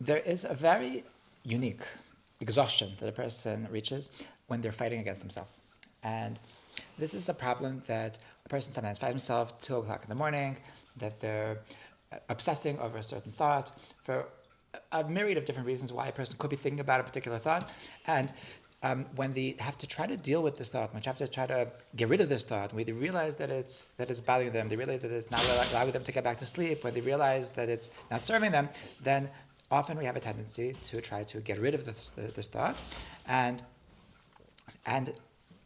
there is a very unique exhaustion that a person reaches when they're fighting against themselves. And this is a problem that a person sometimes finds himself 2 o'clock in the morning, that they're obsessing over a certain thought for a myriad of different reasons why a person could be thinking about a particular thought. And when they have to try to deal with this thought, when they have to try to get rid of this thought, when they realize that it's bothering them, they realize that it's not allowing them to get back to sleep, when they realize that it's not serving them, then often we have a tendency to try to get rid of this thought. And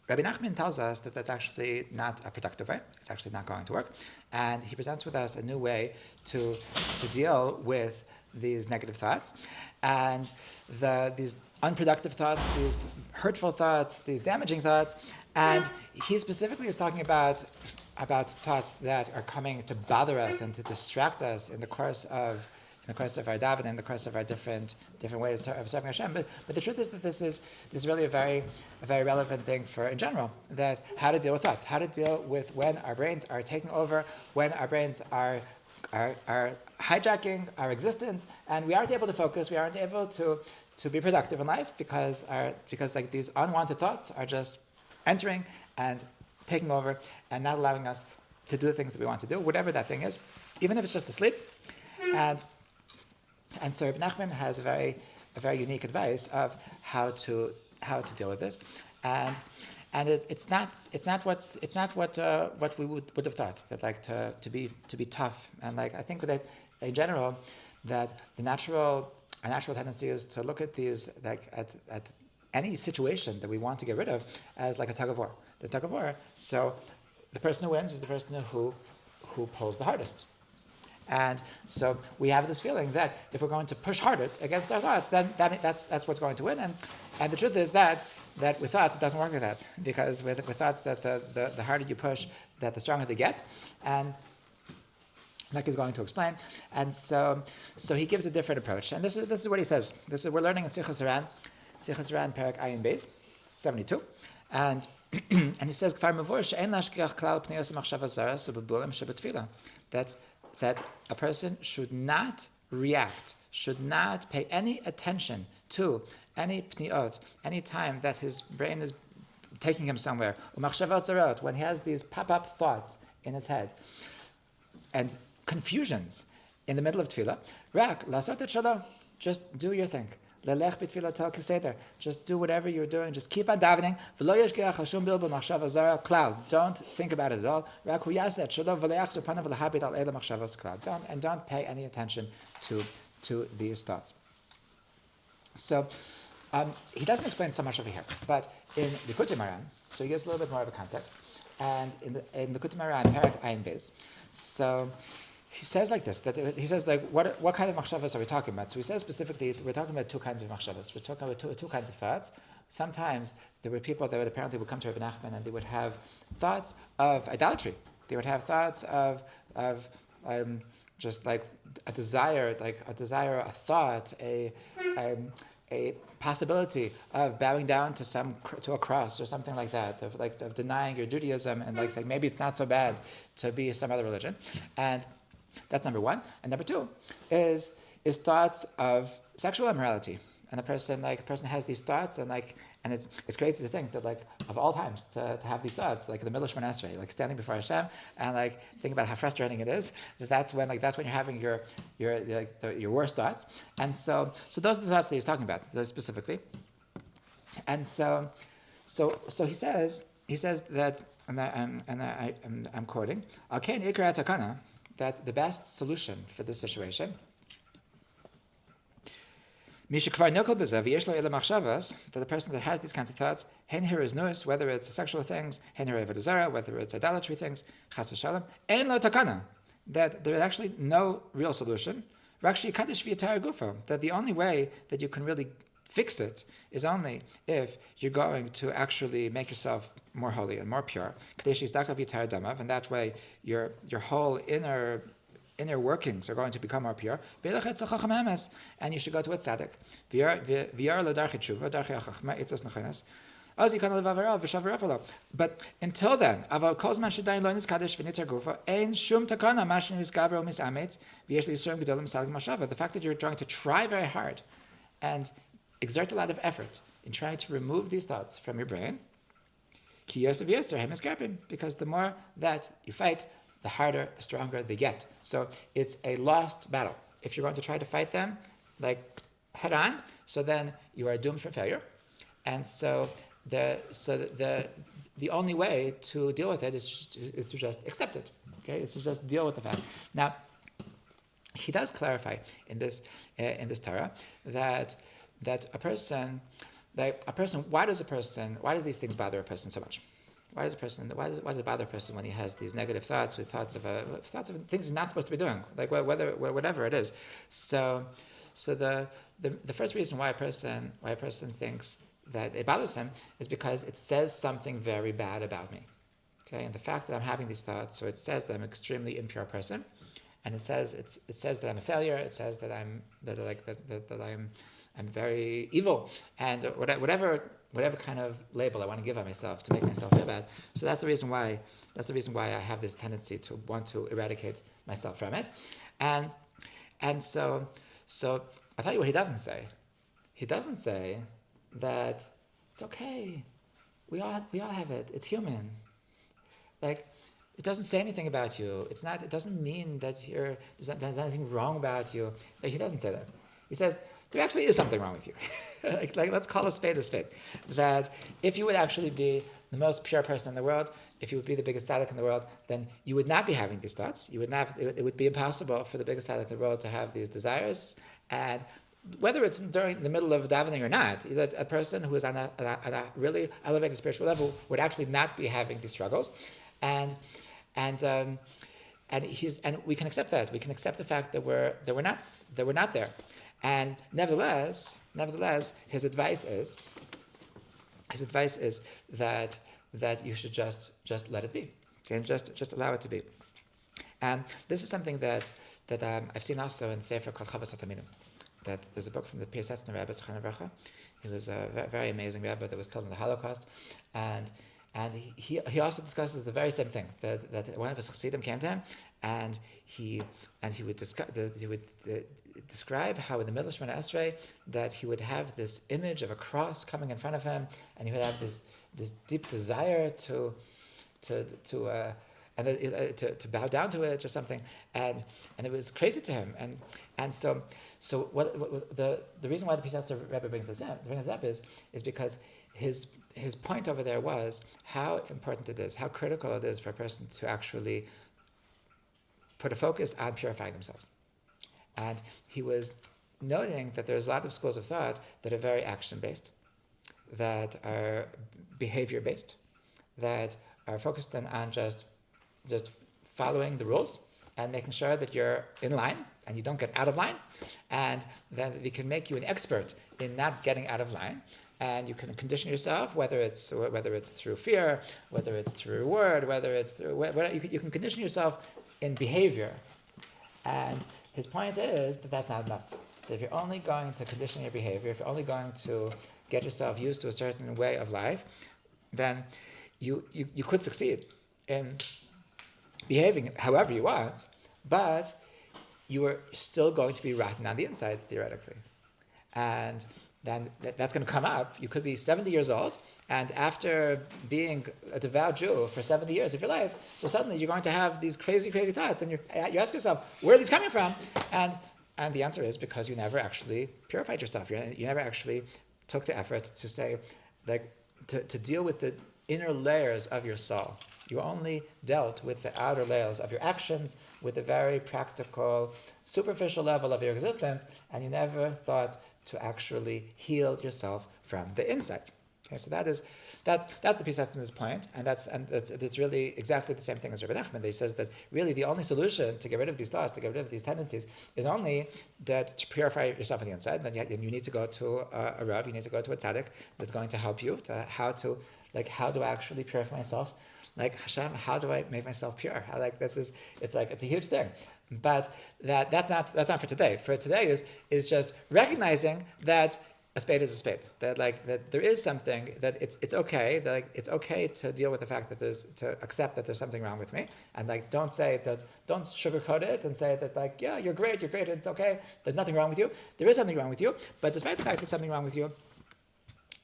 Rebbe Nachman tells us that that's actually not a productive way. It's actually not going to work. And he presents with us a new way to deal with these negative thoughts. And these unproductive thoughts, these hurtful thoughts, these damaging thoughts. And he specifically is talking about thoughts that are coming to bother us and to distract us in the course of our davening, in the course of our different ways of serving Hashem. But the truth is that this is really a very relevant thing in general, that how to deal with thoughts, how to deal with when our brains are taking over, when our brains are hijacking our existence, and we aren't able to focus, we aren't able to be productive in life because like these unwanted thoughts are just entering and taking over and not allowing us to do the things that we want to do, whatever that thing is, even if it's just to sleep. And so Rebbe Nachman has a very unique advice of how to deal with this, and it's not what we would have thought, that like to be tough, and like I think that in general that our natural tendency is to look at these like at any situation that we want to get rid of as like a tug of war. The tug of war. So the person who wins is the person who pulls the hardest. And so we have this feeling that if we're going to push harder against our thoughts, then that's what's going to win. And the truth is that with thoughts it doesn't work like that, because with thoughts that the harder you push, that the stronger they get. And like he's going to explain. And so he gives a different approach. And this is what he says. We're learning in Sichot Haran, Perek Ayin Beis, 72. And he says, that a person should not react, should not pay any attention to any pniot, any time that his brain is taking him somewhere, when he has these pop-up thoughts in his head and confusions in the middle of tefillah, just do your thing. Just do whatever you're doing. Just keep on davening. Don't think about it at all. Don't pay any attention to these thoughts. So he doesn't explain so much over here, but in the Sichot Haran, so he gives a little bit more of a context. And in the Sichot Haran, Perek Ayin Beis, so he says like this, that he says like, what kind of machshavas are we talking about? So he says specifically, we're talking about 2 kinds of machshavas. We're talking about two kinds of thoughts. Sometimes there were people that apparently would come to Rebbe Nachman and they would have thoughts of idolatry. They would have thoughts of just like a desire, a thought, a possibility of bowing down to a cross or something like that, of denying your Judaism, and like maybe it's not so bad to be some other religion. And that's number one. And number two is thoughts of sexual immorality. And a person has these thoughts, and it's crazy to think that like of all times to have these thoughts, like in the middle of Shemona Esrei, like standing before Hashem and like think about how frustrating it is. That's when you're having your worst thoughts. And so those are the thoughts that he's talking about specifically. And so he says that, and I'm quoting, "Al-Kain Ikra Takana," that the best solution for this situation, that the person that has these kinds of thoughts, whether it's sexual things, whether it's idolatry things, that there is actually no real solution, that the only way that you can really fix it is only if you're going to actually make yourself more holy and more pure, and that way your whole inner workings are going to become more pure, and you should go to a tzaddik. But until then, the fact that you're trying to try very hard and exert a lot of effort in trying to remove these thoughts from your brain, because the more that you fight, the harder, the stronger they get. So it's a lost battle. If you're going to try to fight them like head on, so then you are doomed for failure. And so the only way to deal with it is to just accept it. Okay, is to just deal with the fact. Now, he does clarify in this Torah that a person, why does these things bother a person so much? Why does it bother a person when he has these negative thoughts, with thoughts of things he's not supposed to be doing, like whatever it is? So the first reason why a person thinks that it bothers him is because it says something very bad about me. Okay, and the fact that I'm having these thoughts, so it says that I'm an extremely impure person, and it says that I'm a failure. It says that I'm very evil, and whatever kind of label I want to give on myself to make myself feel bad. So that's the reason why I have this tendency to want to eradicate myself from it, and so I'll tell you what he doesn't say. He doesn't say that it's okay. We all have it. It's human. Like, it doesn't say anything about you. It doesn't mean that there's anything wrong about you. He doesn't say that. He says there actually is something wrong with you. like let's call a spade a spade. That if you would actually be the most pure person in the world, if you would be the biggest tzaddik in the world, then you would not be having these thoughts. You would not. It would be impossible for the biggest tzaddik in the world to have these desires. And whether it's during the middle of davening or not, that a person who is on a really elevated spiritual level would actually not be having these struggles, and we can accept that. We can accept the fact that we're not there, and nevertheless, his advice is that you should just let it be, okay, and just allow it to be. And this is something that I've seen also in Sefer called Chavos HaTalmidim. That there's a book from the Piaseczner Rebbe, Zichrono Livracha. He was a very amazing Rebbe that was killed in the Holocaust, and he also discusses the very same thing, that one of his Chassidim came to him, and he would describe how in the middle of Shemona Esrei that he would have this image of a cross coming in front of him, and he would have this deep desire to bow down to it or something, and it was crazy to him, and so what the reason why the Piaseczner Rebbe brings this up is because his point over there was how important it is, how critical it is for a person to actually put a focus on purifying themselves. And he was noting that there's a lot of schools of thought that are very action-based, that are behavior-based, that are focused on just following the rules and making sure that you're in line and you don't get out of line, and then they can make you an expert in not getting out of line. And you can condition yourself, whether it's through fear, whether it's through reward, whether it's through whatever, you can condition yourself in behavior. And his point is that that's not enough. That if you're only going to condition your behavior, if you're only going to get yourself used to a certain way of life, then you could succeed in behaving however you want, but you are still going to be rotten on the inside, theoretically. And then that's going to come up. You could be 70 years old, and after being a devout Jew for 70 years of your life, so suddenly you're going to have these crazy, crazy thoughts, and you ask yourself, where are these coming from? And the answer is because you never actually purified yourself. You never actually took the effort to say, like, to deal with the inner layers of your soul. You only dealt with the outer layers of your actions, with the very practical, superficial level of your existence, and you never thought to actually heal yourself from the inside. Okay, so that's the Piaseczner's point, and it's really exactly the same thing as Rebbe Nachman. He says that really the only solution to get rid of these thoughts, to get rid of these tendencies, is only that to purify yourself on the inside. Then you need to go to a Rav, you need to go to a tzaddik that's going to help you to how do I actually purify myself? Like, Hashem, how do I make myself pure? It's a huge thing. But that's not for today. For today is just recognizing that a spade is a spade. That there is something that it's okay. That it's okay to deal with the fact that to accept that there's something wrong with me, and don't sugarcoat it and say that yeah, you're great, it's okay. There's nothing wrong with you. There is something wrong with you, but despite the fact there's something wrong with you,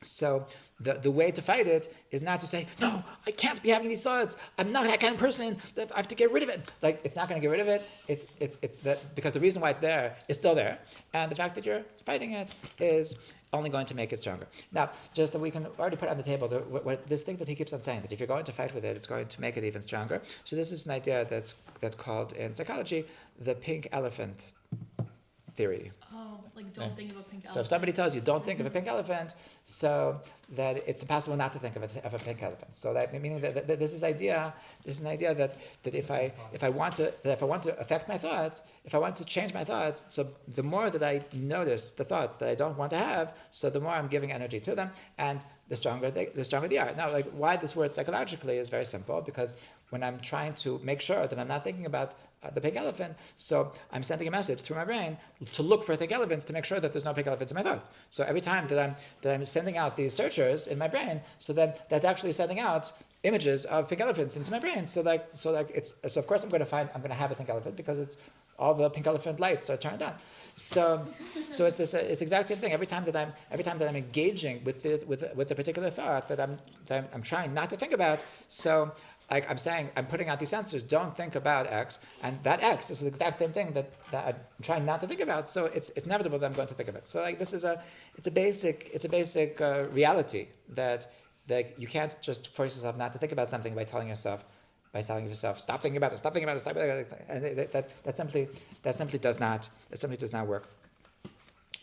so the way to fight it is not to say, no, I can't be having these thoughts. I'm not that kind of person that I have to get rid of it. It's not going to get rid of it. It's that because the reason why it's there is still there, and the fact that you're fighting it is only going to make it stronger. Now, just that we can already put on the table this thing that he keeps on saying, that if you're going to fight with it, it's going to make it even stronger. So this is an idea that's called in psychology the pink elephant theory. Oh, don't think of a pink elephant. So if somebody tells you don't think of a pink elephant, so that it's impossible not to think of a pink elephant. So that meaning that there's an idea that if I want to affect my thoughts, if I want to change my thoughts, so the more that I notice the thoughts that I don't want to have, so the more I'm giving energy to them, and the stronger they are. Now, why this word psychologically is very simple, because when I'm trying to make sure that I'm not thinking about the pink elephant, so I'm sending a message through my brain to look for pink elephants to make sure that there's no pink elephants in my thoughts. So every time that I'm sending out these searchers in my brain, so then that's actually sending out images of pink elephants into my brain. So of course I'm going to have a pink elephant because it's all the pink elephant lights are turned on. So it's the exact same thing. Every time that I'm engaging with the particular thought that I'm trying not to think about, so I'm saying, I'm putting out these sensors, don't think about X, and that X is the exact same thing that I'm trying not to think about, so it's inevitable that I'm going to think of it. So it's a basic reality that you can't just force yourself not to think about something by telling yourself, stop thinking about it, stop thinking about it, and that simply does not work.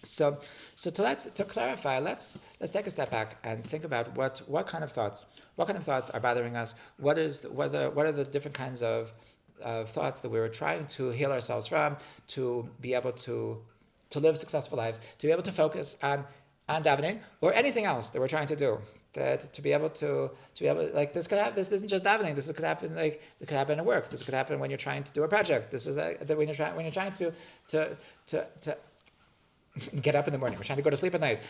So to clarify, let's take a step back and think about what kind of thoughts are bothering us. What are the different kinds of thoughts that we were trying to heal ourselves from, to be able to live successful lives, to be able to focus on davening or anything else that we're trying to do. That to be able this could happen. This isn't just davening. This could happen it could happen at work. This could happen when you're trying to do a project. This is when you're trying to get up in the morning. We're trying to go to sleep at night.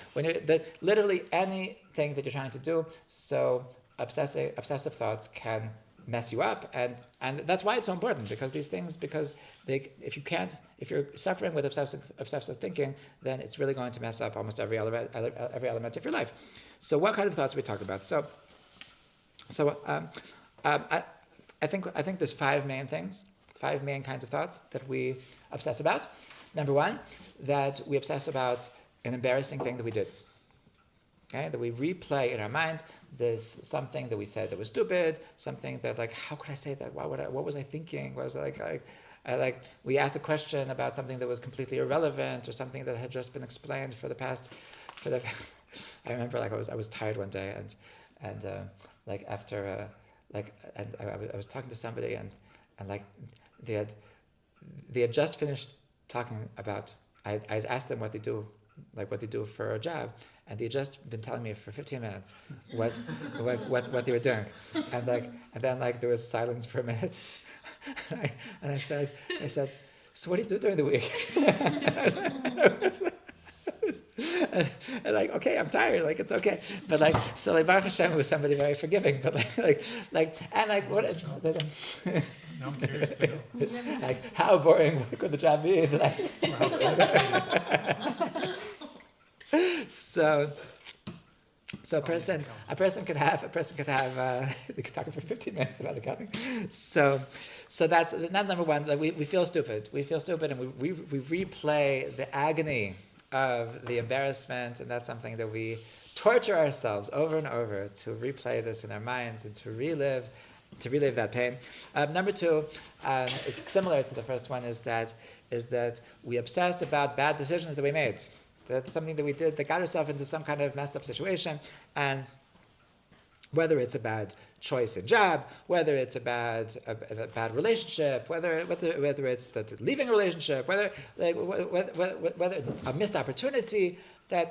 Literally anything that you're trying to do. So obsessive thoughts can mess you up, and that's why it's so important, because these things, if you're suffering with obsessive thinking, then it's really going to mess up almost every element of your life. So what kind of thoughts are we talking about? I think there's five main kinds of thoughts that we obsess about. Number one, that we obsess about an embarrassing thing that we did. Okay, that we replay in our mind this something that we said that was stupid, something that how could I say that? What was I thinking? Was we asked a question about something that was completely irrelevant, or something that had just been explained I remember I was tired one day and after I was talking to somebody and they had just finished talking about, I asked them what they do for a job, and they had just been telling me for 15 minutes what they were doing, and then there was silence for a minute, and I said, so what do you do during the week? And okay, I'm tired. It's okay, but Baruch Hashem was somebody very forgiving. But what? Now I'm curious to know. How boring could the job be? So a person could have they could talk for 15 minutes about accounting. So that's number one. We feel stupid. We feel stupid, and we replay the agony of the embarrassment, and that's something that we torture ourselves over and over to replay this in our minds and to relive that pain. Number two is similar to the first one, is that we obsess about bad decisions that we made. That's something that we did that got ourselves into some kind of messed up situation, and whether it's a bad choice in job, whether it's a bad relationship, whether it's leaving a relationship, whether a missed opportunity, a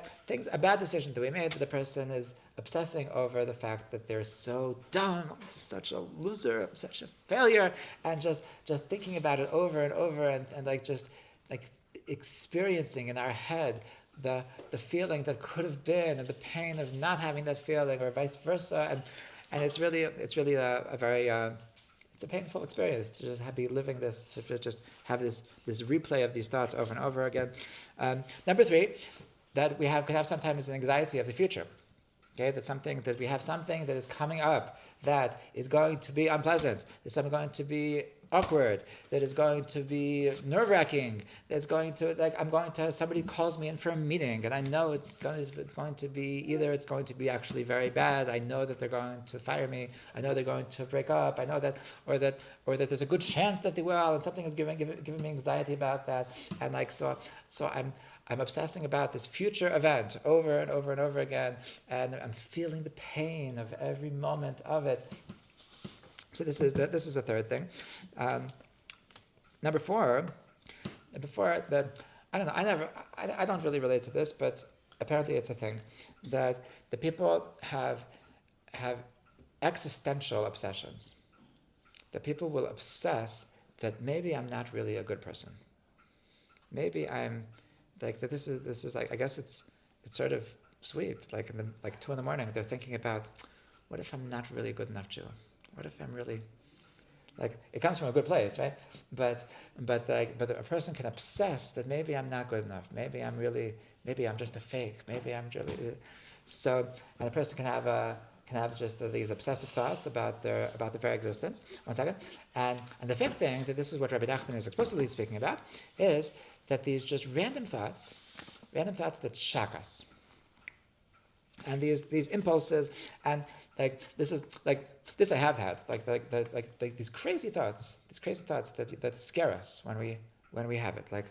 bad decision that we made, the person is obsessing over the fact that they're so dumb, I'm such a loser, I'm such a failure, and just thinking about it over and over, and just experiencing in our head the feeling that could have been, and the pain of not having that feeling, or vice versa, and it's really a very it's a painful experience to just be living this, to just have this replay of these thoughts over and over again. Number 3, that we could have sometimes an anxiety of the future. Okay, that we have something that is coming up that is going to be unpleasant. There's something going to be awkward. That is going to be nerve-wracking. That's going to somebody calls me in for a meeting, and I know it's going to be actually very bad. I know that they're going to fire me. I know they're going to break up. I know that, or that there's a good chance that they will, and something is giving me anxiety about that. And so I'm obsessing about this future event over and over and over again, and I'm feeling the pain of every moment of it. So this is the third thing. Number four, that I don't know. I don't really relate to this, but apparently it's a thing that the people have existential obsessions. That people will obsess that maybe I'm not really a good person. Maybe I'm like that. This is like, I guess it's sort of sweet. Like 2 a.m, they're thinking about, what if I'm not really a good enough Jew? What if I'm really, it comes from a good place, right? But a person can obsess that maybe I'm not good enough. Maybe I'm just a fake. Maybe I'm really, so, and a person can have just these obsessive thoughts about their very existence. One second. And the fifth thing, that this is what Rebbe Nachman is explicitly speaking about, is that these just random thoughts that shock us. And these impulses, and this I have had, these crazy thoughts that scare us when we have it, I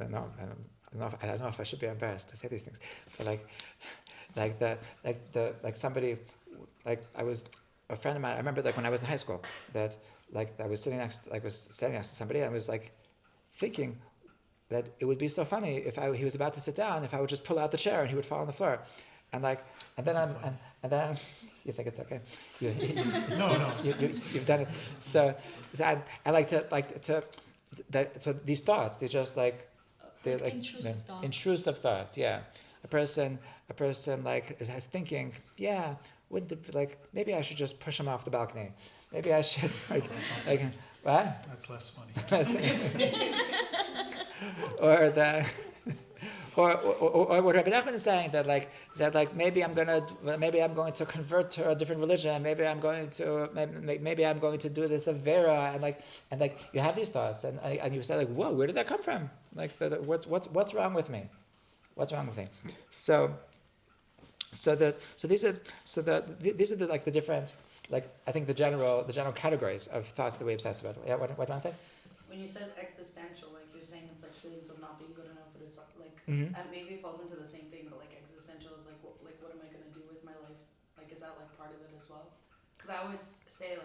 don't know if I should be embarrassed to say these things, but somebody, I was a friend of mine. I remember when I was in high school that I was standing next to somebody, and I was thinking that it would be so funny if he was about to sit down, if I would just pull out the chair and he would fall on the floor, and then you think it's okay. No. You've done it. So I like to so these thoughts, they're just intrusive thoughts. Yeah, a person is thinking, yeah, wouldn't it, maybe I should just push him off the balcony. Maybe I should what? That's less funny. or what Rebbe Nachman is saying, that maybe I'm going to convert to a different religion. Maybe I'm going to do this avera, and you have these thoughts, and you say whoa, where did that come from? What's wrong with me? What's wrong with me? So these are the different, I think the general categories of thoughts that we obsess about. Yeah, what do you want to say? When you said existential, you're saying it's feelings of not being good enough, but it's Mm-hmm. and maybe it falls into the same thing, but existential is what am I gonna do with my life? Is that part of it as well? Because I always say I have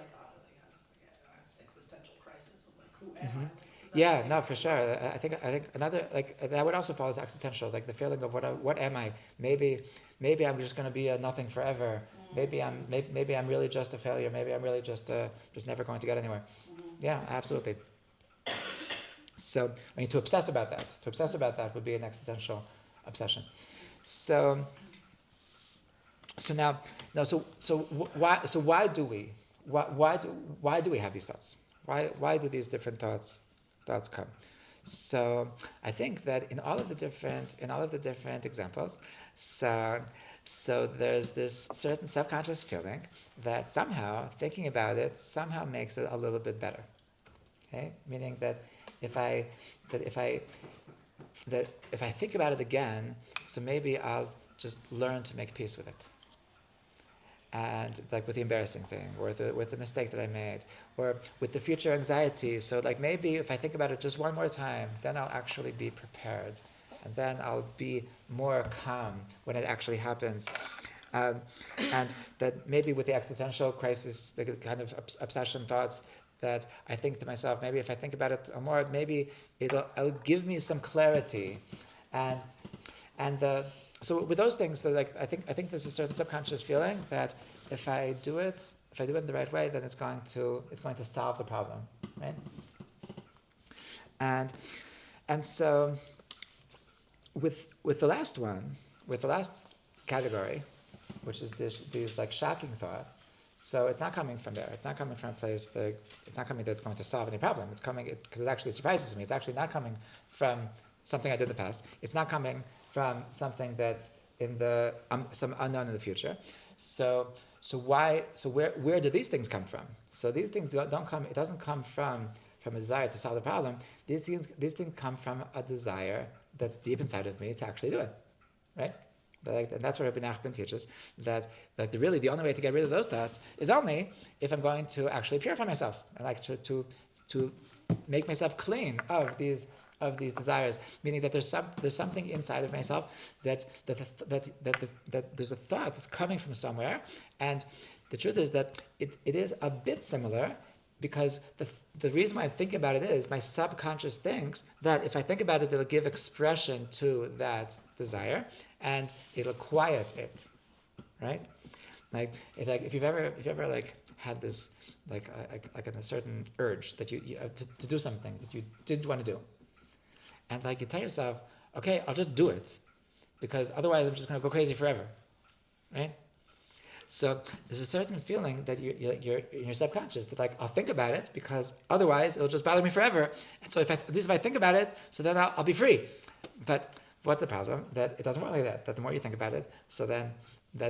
existential crisis of who am Mm-hmm. I? Is that Yeah, the same no, thing? for sure. I think another that would also fall into existential, the feeling of what am I? Maybe I'm just going to be a nothing forever. Mm-hmm. Maybe I'm really just a failure. Maybe I'm really just never going to get anywhere. Mm-hmm. Yeah, absolutely. So to obsess about that would be an existential obsession. So why do we have these thoughts? Why do these different thoughts come? So I think that in all of the different examples, so there's this certain subconscious feeling that somehow thinking about it somehow makes it a little bit better. Okay, meaning that if I think about it again, so maybe I'll just learn to make peace with it. And with the embarrassing thing, or with the mistake that I made, or with the future anxiety. So maybe if I think about it just one more time, then I'll actually be prepared, and then I'll be more calm when it actually happens. And that maybe with the existential crisis, the kind of obsession thoughts, that I think to myself, maybe if I think about it more, maybe it'll give me some clarity, so with those things, I think there's a certain subconscious feeling that if I do it if I do it in the right way, then it's going to solve the problem, right? And so with the last category, which is these like shocking thoughts. So it's not coming from there. It's not coming from a place that it's not coming that it's going to solve any problem. It's coming because it actually surprises me. It's actually not coming from something I did in the past. It's not coming from something that's in the some unknown in the future. So where do these things come from? So these things don't come. It doesn't come from a desire to solve the problem. These things come from a desire that's deep inside of me to actually do it, right? And that's what Rebbe Nachman teaches, that really the only way to get rid of those thoughts is only if I'm going to actually purify myself, and like to make myself clean of these desires. Meaning that there's something inside of myself that there's a thought that's coming from somewhere, and the truth is that it is a bit similar. Because the reason why I think about it is my subconscious thinks that if I think about it, it'll give expression to that desire and it'll quiet it, right? If you've ever like had this like a certain urge that you to do something that you didn't want to do, and like you tell yourself, okay, I'll just do it, because otherwise I'm just going to go crazy forever, right? So there's a certain feeling that you're in your subconscious that like I'll think about it because otherwise it'll just bother me forever. And so at least if I think about it, so then I'll be free. But what's the problem? That it doesn't work like that. That the more you think about it, so then the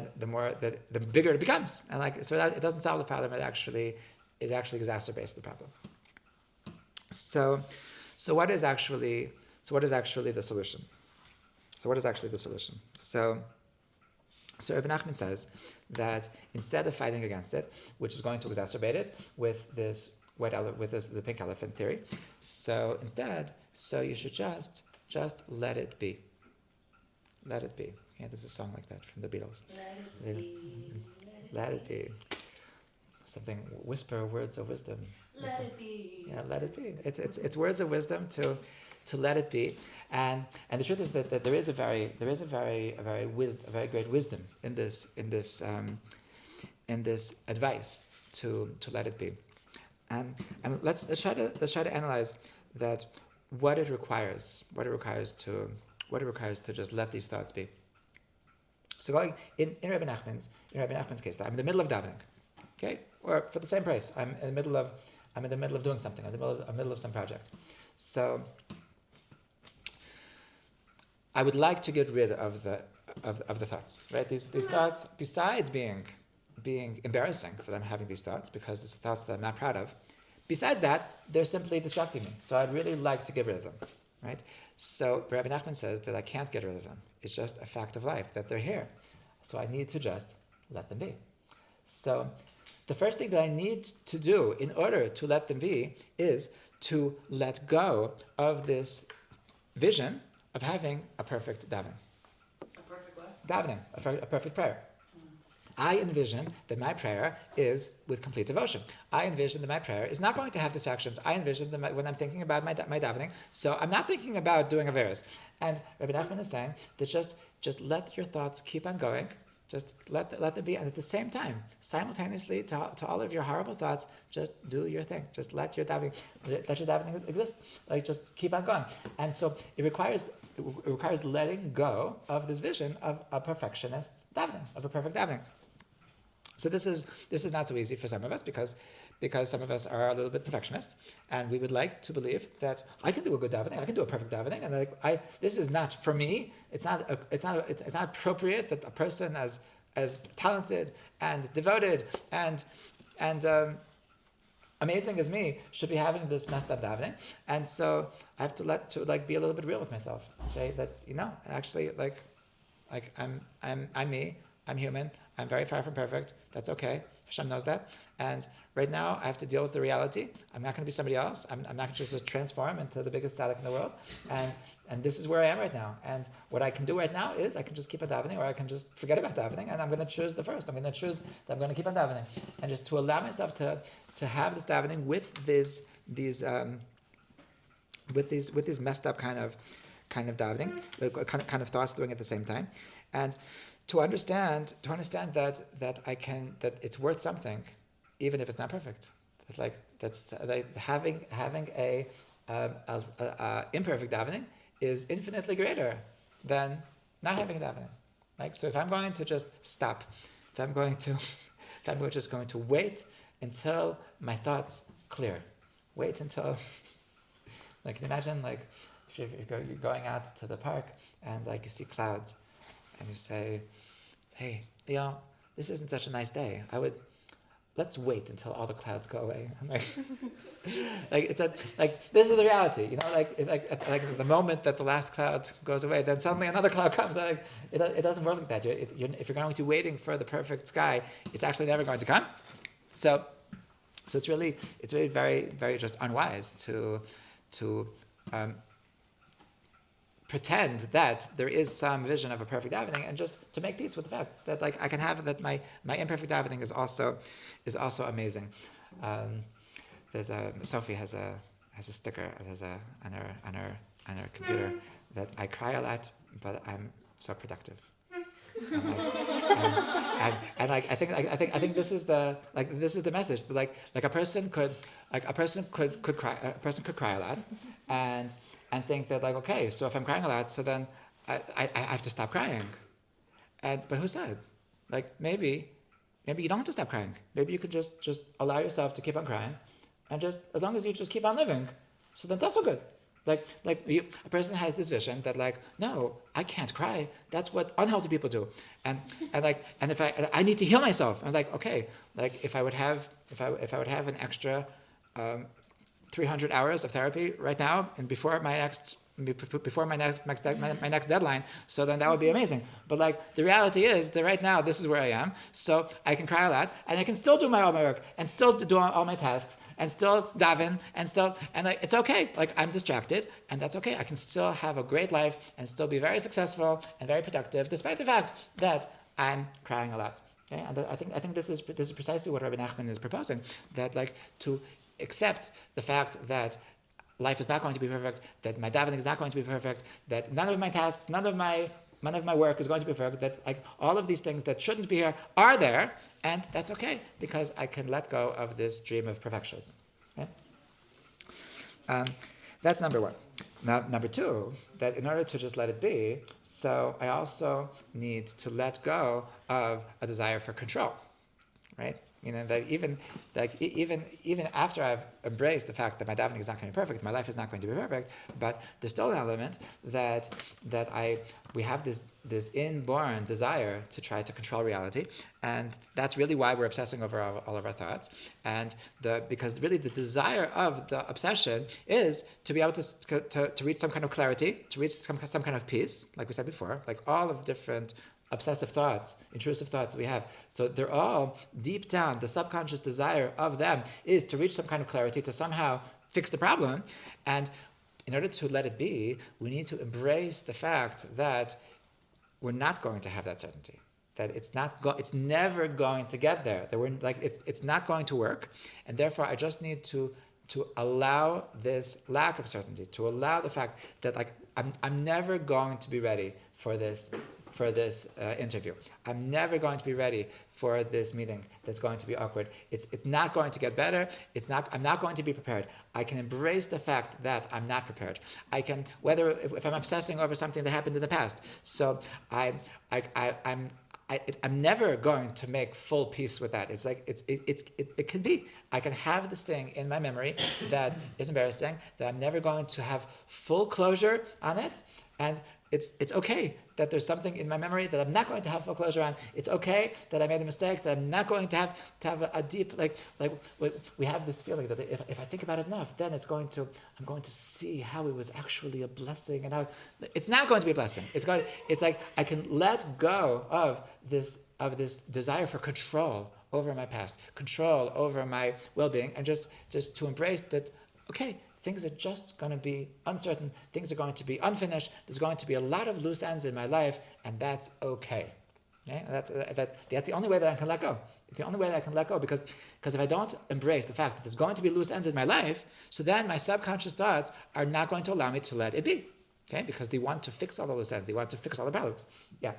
bigger it becomes. And like so that it doesn't solve the problem. It actually exacerbates the problem. So what is actually the solution? So Rebbe Nachman says that instead of fighting against it, which is going to exacerbate it with the pink elephant theory, so instead, you should just let it be. Let it be. Yeah, there's a song like that from the Beatles. Let it be. Something, whisper words of wisdom. Let it be. Yeah, let it be. It's words of wisdom to let it be, and the truth is that there is a very great wisdom in this advice to let it be, and let's try to analyze that what it requires to just let these thoughts be. So going in Rebbe Nachman's case, I'm in the middle of davening, okay, or for the same price, I'm in the middle of doing something, I'm in the middle of some project, so I would like to get rid of the thoughts, right? These thoughts, besides being embarrassing that I'm having these thoughts, because these thoughts that I'm not proud of, besides that, they're simply distracting me. So I'd really like to get rid of them, right? So Rebbe Nachman says that I can't get rid of them. It's just a fact of life that they're here. So I need to just let them be. So the first thing that I need to do in order to let them be is to let go of this vision of having a perfect davening. A perfect what? Davening, a perfect prayer. I envision that my prayer is with complete devotion. I envision that my prayer is not going to have distractions. I envision that when I'm thinking about my davening, so I'm not thinking about doing averos. And Rebbe Nachman is saying that just let your thoughts keep on going. Just let them be, and at the same time, simultaneously to all of your horrible thoughts, just do your thing. Just let your davening exist. Like just keep on going. And so it requires letting go of this vision of a perfectionist davening, of a perfect davening. So this is not so easy for some of us because some of us are a little bit perfectionist, and we would like to believe that I can do a good davening, I can do a perfect davening, and this is not for me. It's not appropriate that a person as talented and devoted and amazing as me should be having this messed up davening. And so I have to be a little bit real with myself and say that actually I'm me, I'm human, I'm very far from perfect. That's okay. Hashem knows that. And right now, I have to deal with the reality. I'm not going to be somebody else. I'm not just to transform into the biggest tzaddik in the world. And this is where I am right now. And what I can do right now is I can just keep on davening, or I can just forget about davening, and I'm going to choose the first. I'm going to choose that I'm going to keep on davening. And just to allow myself to have this davening with these messed up kind of davening, kind of thoughts doing at the same time. And to understand that it's worth something even if it's not perfect. It's like that's like having a imperfect davening is infinitely greater than not having a davening. Like, so if I'm going to just stop, if I'm just going to wait until my thoughts clear, wait until, like, can you imagine, like, if you're going out to the park and like you see clouds, and you say, hey, this isn't such a nice day. Let's wait until all the clouds go away. Like this is the reality, like the moment that the last cloud goes away, then suddenly another cloud comes. Like it doesn't work like that. If you're going to be waiting for the perfect sky, it's actually never going to come. So it's really very, very just unwise to pretend that there is some vision of a perfect davening, and just to make peace with the fact that like I can have that my imperfect davening is also amazing. Sophie has a sticker on her computer that I cry a lot, but I'm so productive. I think this is the message. Like a person could cry a lot, and think that like, okay, so if I'm crying a lot, so then I have to stop crying. But who said? Like maybe you don't have to stop crying. Maybe you could just allow yourself to keep on crying, and just as long as you just keep on living, so that's also good. A person has this vision that like, no, I can't cry. That's what unhealthy people do. And if I need to heal myself, I'm like, okay, like if I would have an extra 300 hours of therapy right now, and before my next deadline, so then that would be amazing. But like the reality is that right now this is where I am, so I can cry a lot, and I can still do all my work, and still do all my tasks, and still daven, and like it's okay. Like I'm distracted, and that's okay. I can still have a great life and still be very successful and very productive, despite the fact that I'm crying a lot. Okay? And I think this is precisely what Rebbe Nachman is proposing, that like to accept the fact that life is not going to be perfect, that my davening is not going to be perfect, that none of my tasks, none of my work is going to be perfect, that like all of these things that shouldn't be here are there, and that's okay, because I can let go of this dream of perfectionism. Okay? That's number one. Now, number two, that in order to just let it be, so I also need to let go of a desire for control. Right? That even after I've embraced the fact that my davening is not going to be perfect, my life is not going to be perfect, but there's still an element that we have this inborn desire to try to control reality, and that's really why we're obsessing over all of our thoughts. And because really the desire of the obsession is to be able to reach some kind of clarity, to reach some kind of peace, like we said before, like all of the different obsessive thoughts, intrusive thoughts that we have. So they're all deep down, the subconscious desire of them is to reach some kind of clarity, to somehow fix the problem. And in order to let it be, we need to embrace the fact that we're not going to have that certainty. That it's never going to get there. That it's not going to work. And therefore I just need to allow this lack of certainty, to allow the fact that like I'm never going to be ready for this interview. I'm never going to be ready for this meeting that's going to be awkward. It's not going to get better. I'm not going to be prepared. I can embrace the fact that I'm not prepared. I can, if I'm obsessing over something that happened in the past. So I'm never going to make full peace with that. It's like it can be. I can have this thing in my memory that is embarrassing, that I'm never going to have full closure on it, and it's okay that there's something in my memory that I'm not going to have full closure on. It's okay that I made a mistake, that I'm not going to have a deep, we have this feeling that if I think about it enough, then I'm going to see how it was actually a blessing, and how it's not going to be a blessing. It's like I can let go of this desire for control over my past, control over my well-being, and just to embrace that, okay, things are just going to be uncertain. Things are going to be unfinished. There's going to be a lot of loose ends in my life, and that's okay. Okay? That's the only way that I can let go. It's the only way that I can let go, because if I don't embrace the fact that there's going to be loose ends in my life, so then my subconscious thoughts are not going to allow me to let it be. Okay? Because they want to fix all the loose ends. They want to fix all the problems. Yeah.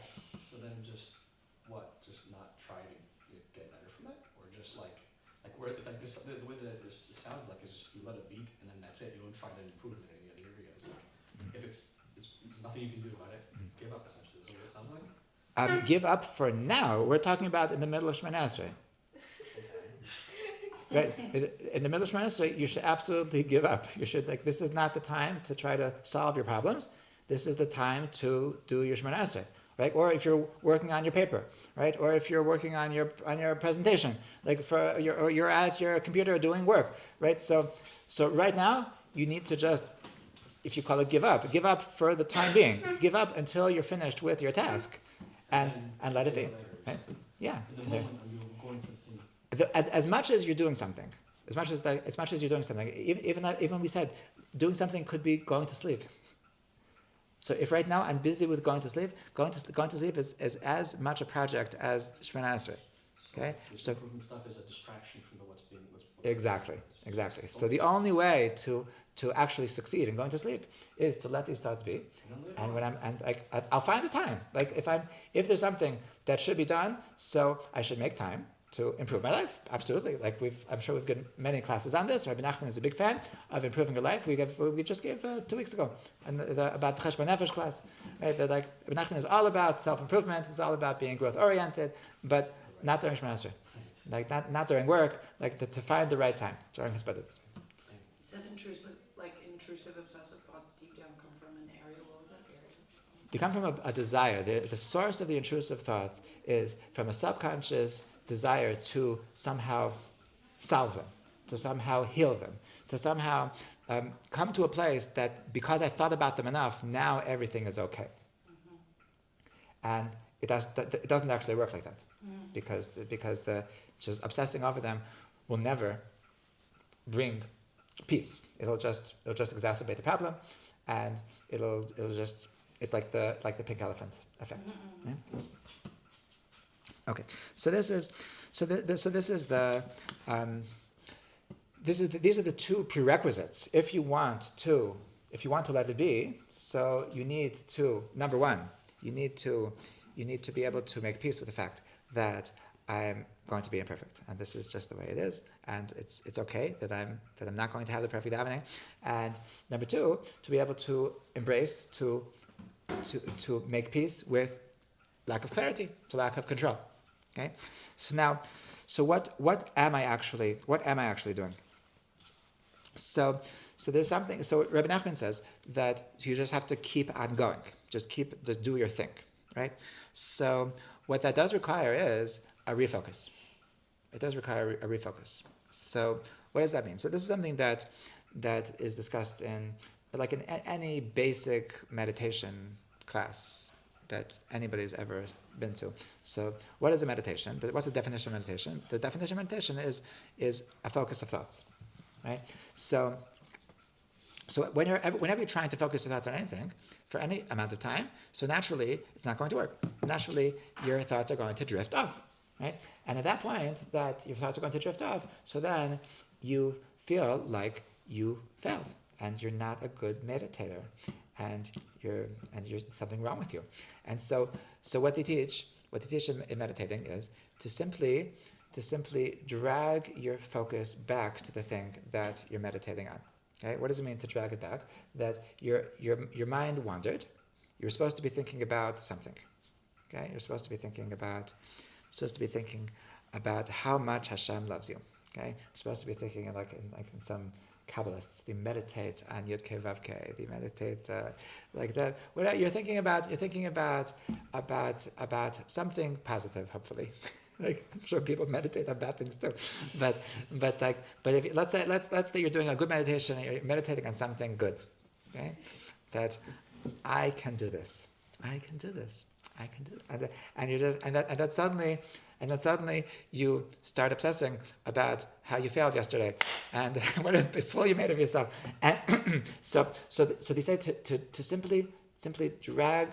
So then just not try to get better from it? Or just like where like this, the way that this sounds like is just you let it beat and then that's it. You don't try to improve it in any other areas. Like, if it's nothing you can do about it, give up essentially. Is that what it sounds like? Give up for now. We're talking about in the middle of Shemana Esrei. Right? In the middle of Shemana Esrei, you should absolutely give up. You should this is not the time to try to solve your problems. This is the time to do your Shemana Esrei, right? Or if you're working on your paper, right? Or if you're working on your presentation, or you're at your computer doing work, right? So right now you need to just, if you call it give up for the time being. Give up until you're finished with your task, and let it be. Right? Yeah. In the moment when you're going through the thing. As much as you're doing something, as much as you're doing something, even we said doing something could be going to sleep. So if right now I'm busy with going to sleep is as much a project as Shemana Esrei. Okay, so improvement stuff is a distraction from what's exactly. So the only way to actually succeed in going to sleep is to let these thoughts be, and when I'll find the time. Like if there's something that should be done, so I should make time to improve my life. Absolutely. I'm sure we've given many classes on this. Rebbe Nachman is a big fan of improving your life. We just gave 2 weeks ago about the Cheshbon Nefesh class. Right? That Rebbe Nachman is all about self-improvement. It's all about being growth-oriented, but not during Shemana Esrei. Not during work. To find the right time during his studies. You said intrusive obsessive thoughts deep down come from an area. What was that area? They come from a desire. The source of the intrusive thoughts is from a subconscious desire to somehow solve them, to somehow heal them, to somehow come to a place that because I thought about them enough, now everything is okay. And it doesn't actually work like that, because just obsessing over them will never bring peace. It'll just exacerbate the problem, and it's like the pink elephant effect. Right? Okay, so these are the 2 prerequisites. If you want to let it be, so you need to, number 1, you need to be able to make peace with the fact that I'm going to be imperfect, and this is just the way it is, and it's okay that I'm not going to have the perfect davening. And number 2, to be able to embrace, to make peace with lack of clarity, to lack of control. Okay, so what am I actually doing? So there's something. So Rebbe Nachman says that you just have to keep on going. Just do your thing, right? So what that does require is a refocus. It does require a refocus. So what does that mean? So this is something that is discussed in any basic meditation class that anybody's ever been to. So what is a meditation? What's the definition of meditation? The definition of meditation is a focus of thoughts, right? So whenever you're trying to focus your thoughts on anything for any amount of time, so naturally it's not going to work. Naturally your thoughts are going to drift off, right? And at that point that your thoughts are going to drift off, so then you feel like you failed and you're not a good meditator. And you're something wrong with you. And so what they teach in meditating is to simply drag your focus back to the thing that you're meditating on. Okay? What does it mean to drag it back? That your mind wandered. You're supposed to be thinking about something. Okay? You're supposed to be thinking about how much Hashem loves you. Okay? You're supposed to be thinking in some Kabbalists, they meditate on Yud Kei Vav Kei. They meditate like that. You're thinking about something positive, hopefully. I'm sure people meditate on bad things too. But if let's say you're doing a good meditation, and you're meditating on something good, okay? That I can do this. I can do this. I can do it. And that suddenly you start obsessing about how you failed yesterday and what a fool you made of yourself. And so they say to simply drag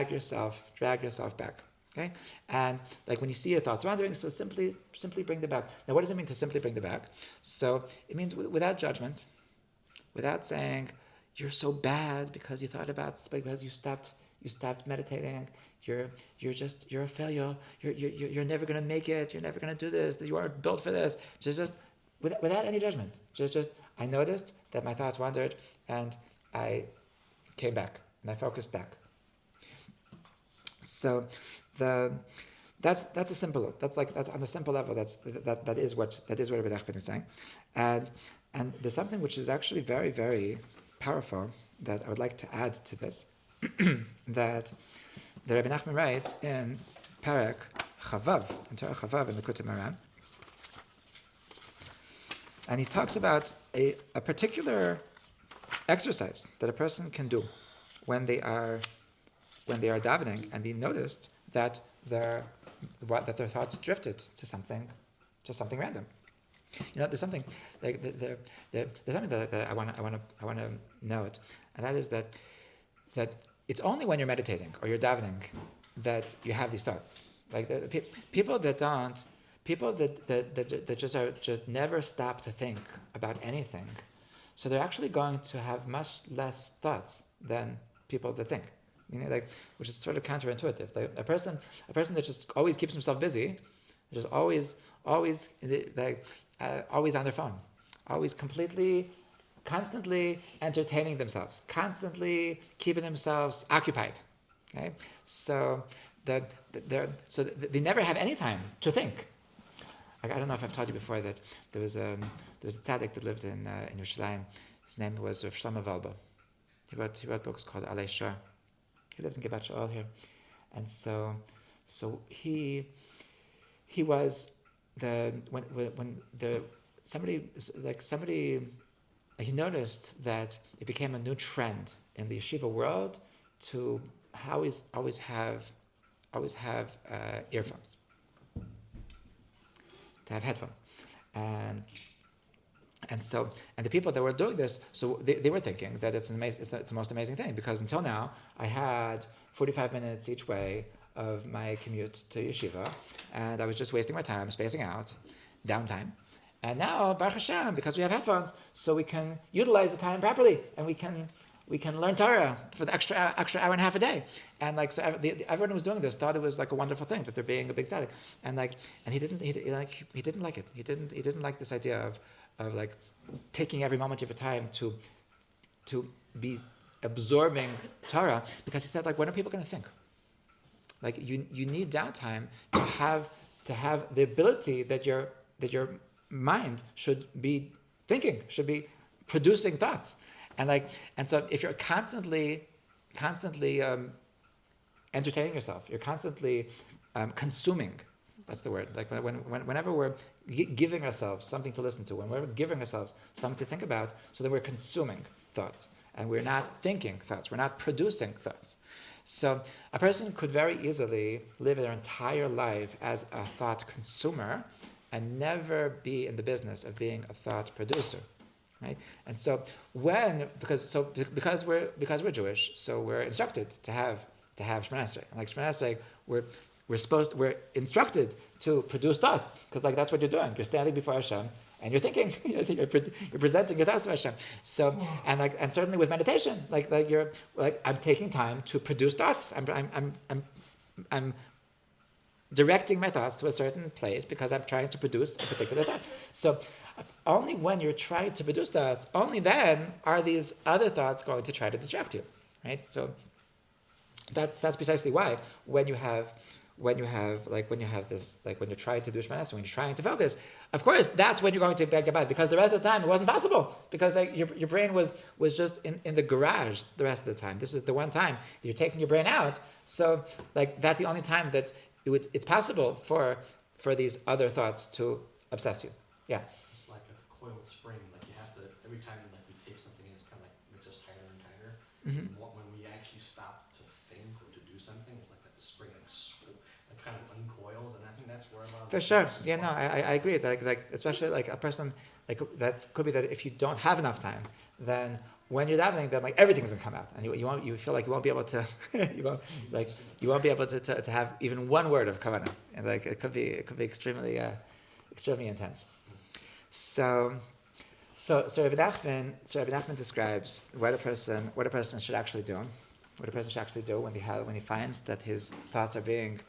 yourself back. Okay? And when you see your thoughts wandering, so simply bring them back. Now what does it mean to simply bring them back? So it means without judgment, without saying you're so bad because you stopped You stopped meditating. You're a failure. You're never gonna make it. You're never gonna do this. You aren't built for this. Just without any judgment. Just I noticed that my thoughts wandered, and I came back and I focused back. So that's a simple. That's on a simple level. That is what Rebbe Nachman is saying, and there's something which is actually very, very powerful that I would like to add to this. That the Rebbe Nachman writes in Perek Chavav, in Torah Chavav in the Sichot Haran, and he talks about a particular exercise that a person can do when they are davening, and he noticed that their thoughts drifted to something random. There's something like there's something that I want to note, and that is that it's only when you're meditating or you're davening that you have these thoughts. Like people that just never stop to think about anything, so they're actually going to have much less thoughts than people that think. Which is sort of counterintuitive. Like a person that just always keeps himself busy, just always on their phone, always constantly entertaining themselves, constantly keeping themselves occupied. Okay, so they never have any time to think. Like, I don't know if I've told you before that there was a tzaddik that lived in Yerushalayim. His name was Rav Shlomo Valba. He wrote books called Alei Shor. He lived in Givat Shaul here, and so he was he noticed that it became a new trend in the yeshiva world to always have earphones, to have headphones, and the people that were doing this, so they were thinking that it's the most amazing thing, because until now I had 45 minutes each way of my commute to yeshiva, and I was just wasting my time, spacing out, downtime. And now, Baruch Hashem, because we have headphones, so we can utilize the time properly, and we can learn Torah for the extra hour and a half a day. And everyone who was doing this thought it was like a wonderful thing, that they're being a big tzaddik. And he didn't like it. He didn't like this idea of taking every moment of your time to be absorbing Torah, because he said, when are people going to think? You need downtime to have the ability that your mind should be thinking, should be producing thoughts, and so if you're constantly entertaining yourself, you're constantly consuming. That's the word. Whenever we're giving ourselves something to listen to, when we're giving ourselves something to think about, so then we're consuming thoughts, and we're not thinking thoughts, we're not producing thoughts. So a person could very easily live their entire life as a thought consumer and never be in the business of being a thought producer, right? And so because we're Jewish, so we're instructed to have Shemona Esrei. And Shemona Esrei, we're instructed to produce thoughts, because that's what you're doing. You're standing before Hashem and you're thinking. You're presenting your thoughts to Hashem. So and certainly with meditation, I'm taking time to produce thoughts. I'm directing my thoughts to a certain place because I'm trying to produce a particular thought. So only when you're trying to produce thoughts, only then are these other thoughts going to try to distract you, right? So that's precisely why when you have this, when you're trying to do Shemona Esrei, when you're trying to focus, of course that's when you're going to beg about, because the rest of the time it wasn't possible, because your brain was just in the garage the rest of the time. This is the one time that you're taking your brain out. So that's the only time that it's possible for these other thoughts to obsess you. Yeah. It's like a coiled spring. You have to, every time we take something, it's kind of makes us tighter and tighter. Mm-hmm. When we actually stop to think or to do something, it's like the spring kind of uncoils, and I think that's where a lot of for sure. Yeah, no, I agree. Especially a person that could be that if you don't have enough time, then when you're davening, then everything's gonna come out, and you feel like you won't be able to you won't be able to have even one word of kavanah, and it could be extremely intense. So Rebbe Nachman describes what a person should actually do what a person should actually do when he finds that his thoughts are being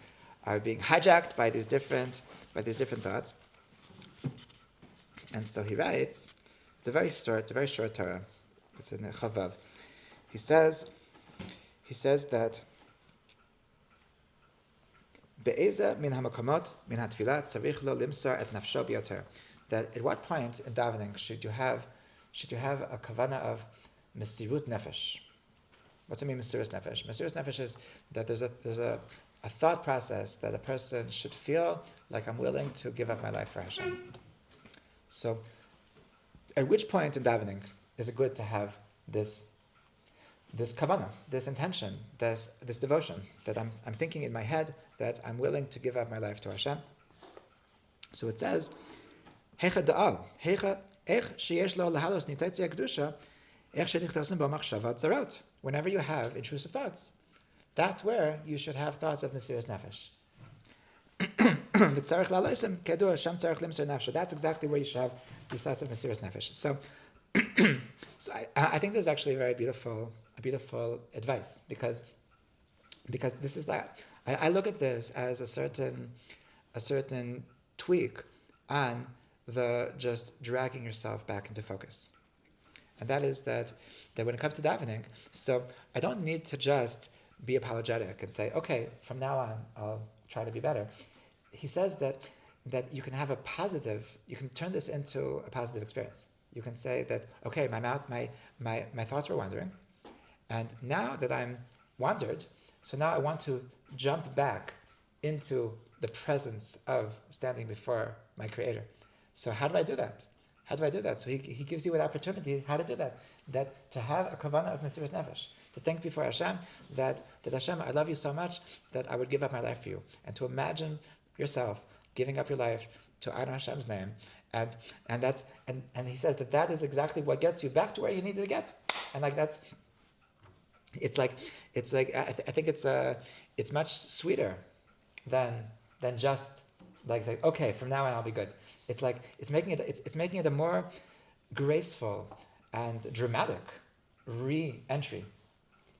hijacked by these different thoughts. And so he writes, it's a very short Torah. It's in Chavav. He says that Be'eza min hamakamot min hatfilah tzarich lo limsar et nafsho biyoter. That at what point in davening should you have a kavana of mesirut nefesh? What's it mean, mesirut nefesh? Mesirut nefesh is that there's a thought process that a person should feel like I'm willing to give up my life for Hashem. So, at which point in davening is it good to have this kavanah, this intention, this devotion, that I'm thinking in my head that I'm willing to give up my life to Hashem? So it says, Hecha da'al, hecha ech sheyesh lo lahalos nitetzia kedusha, ech shenichtasim bo machshavat zarot. Whenever you have intrusive thoughts, that's where you should have thoughts of Mesiras Nefesh. That's exactly where you should have these thoughts of Mesiras Nefesh. So I think this is actually a very beautiful advice, because this is that. I look at this as a certain tweak on the just dragging yourself back into focus. And that is that when it comes to davening, so I don't need to just be apologetic and say, okay, from now on, I'll try to be better. He says that you can have you can turn this into a positive experience. You can say that, okay, my thoughts were wandering, and now that I'm wandered, so now I want to jump back into the presence of standing before my Creator. So how do I do that? So he gives you an opportunity how to do that. That to have a kavanah of Mesiras Nefesh, to think before Hashem that Hashem, I love you so much that I would give up my life for you, and to imagine yourself giving up your life to honor Hashem's name, and he says that is exactly what gets you back to where you need to get, and I think it's much sweeter than just like say, okay, from now on I'll be good. It's like it's making it a more graceful and dramatic re-entry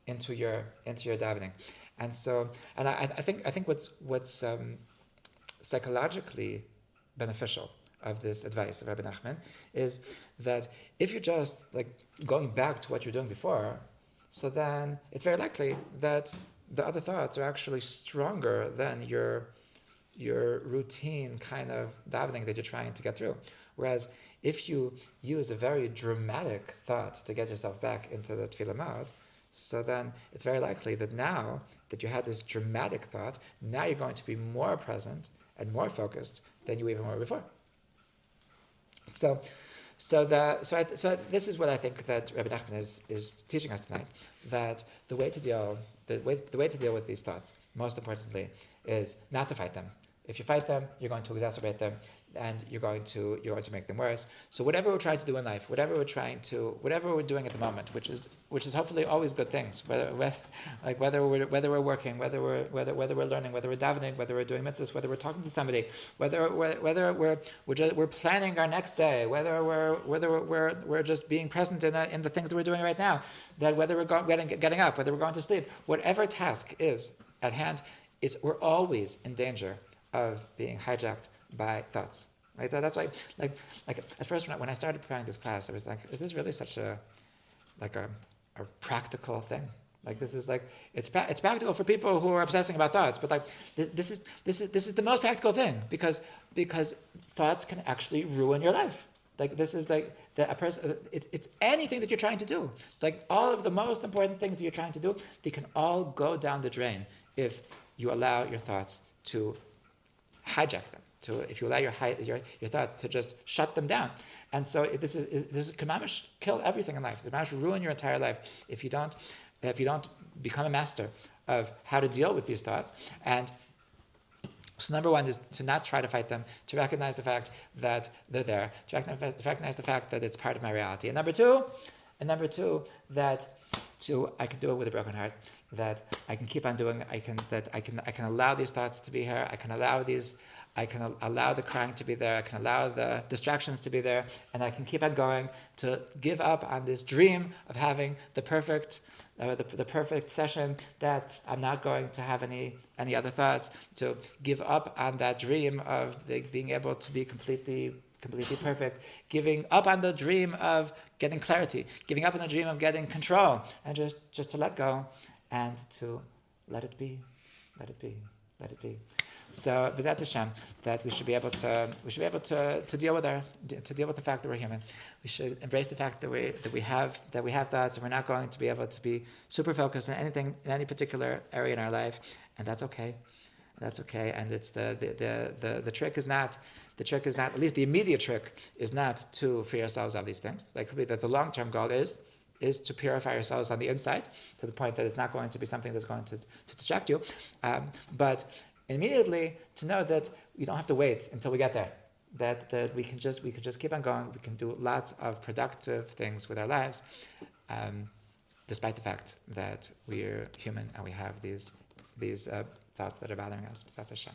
into your davening, and I think what's psychologically beneficial of this advice of Rebbe Nachman is that if you're just like going back to what you're doing before, so then it's very likely that the other thoughts are actually stronger than your routine kind of davening that you're trying to get through. Whereas if you use a very dramatic thought to get yourself back into the tefillah mode, so then it's very likely that now that you had this dramatic thought, now you're going to be more present and more focused than you even were before. So this is what I think that Rebbe Nachman is teaching us tonight. That the way to deal with these thoughts, most importantly, is not to fight them. If you fight them, you're going to exacerbate them, and you're going to make them worse. So whatever we're trying to do in life, whatever we're doing at the moment, which is hopefully always good things, whether we're working, whether we're learning, whether we're davening, whether we're doing mitzvahs, whether we're talking to somebody, whether we're planning our next day, whether we're just being present in the things that we're doing right now, that whether we're getting up, whether we're going to sleep, whatever task is at hand, we're always in danger of being hijacked by thoughts. Right? That's why, like at first when I started preparing this class, I was like, is this really such a practical thing? Like this is like it's practical for people who are obsessing about thoughts, but like this is the most practical thing because thoughts can actually ruin your life. Like this is like a person. It's anything that you're trying to do. Like all of the most important things that you're trying to do, they can all go down the drain if you allow your thoughts to hijack them. If you allow your thoughts to just shut them down, and so this can mamish kill everything in life. It can mamish ruin your entire life if you don't become a master of how to deal with these thoughts. And so number one is to not try to fight them, to recognize the fact that they're there, to recognize the fact that it's part of my reality. And number two, that I can do it with a broken heart, that I can keep on doing, I can allow these thoughts to be here, I can allow these I can allow the crying to be there, I can allow the distractions to be there, and I can keep on going to give up on this dream of having the perfect session, that I'm not going to have any other thoughts, to give up on that dream of being able to be completely perfect, giving up on the dream of getting clarity, giving up on the dream of getting control, and just to let go and to let it be. So, B'ezrat Hashem, that we should be able to deal with the fact that we're human. We should embrace the fact that we have thoughts, and we're not going to be able to be super focused on anything in any particular area in our life, and that's okay. And it's the trick is not. The trick is not, at least the immediate trick is not to free ourselves of these things. Like, could be that the long-term goal is to purify ourselves on the inside to the point that it's not going to be something that's going to distract you. But immediately to know that we don't have to wait until we get there. That we can just keep on going. We can do lots of productive things with our lives, despite the fact that we're human and we have these thoughts that are bothering us. B'ezrat Hashem.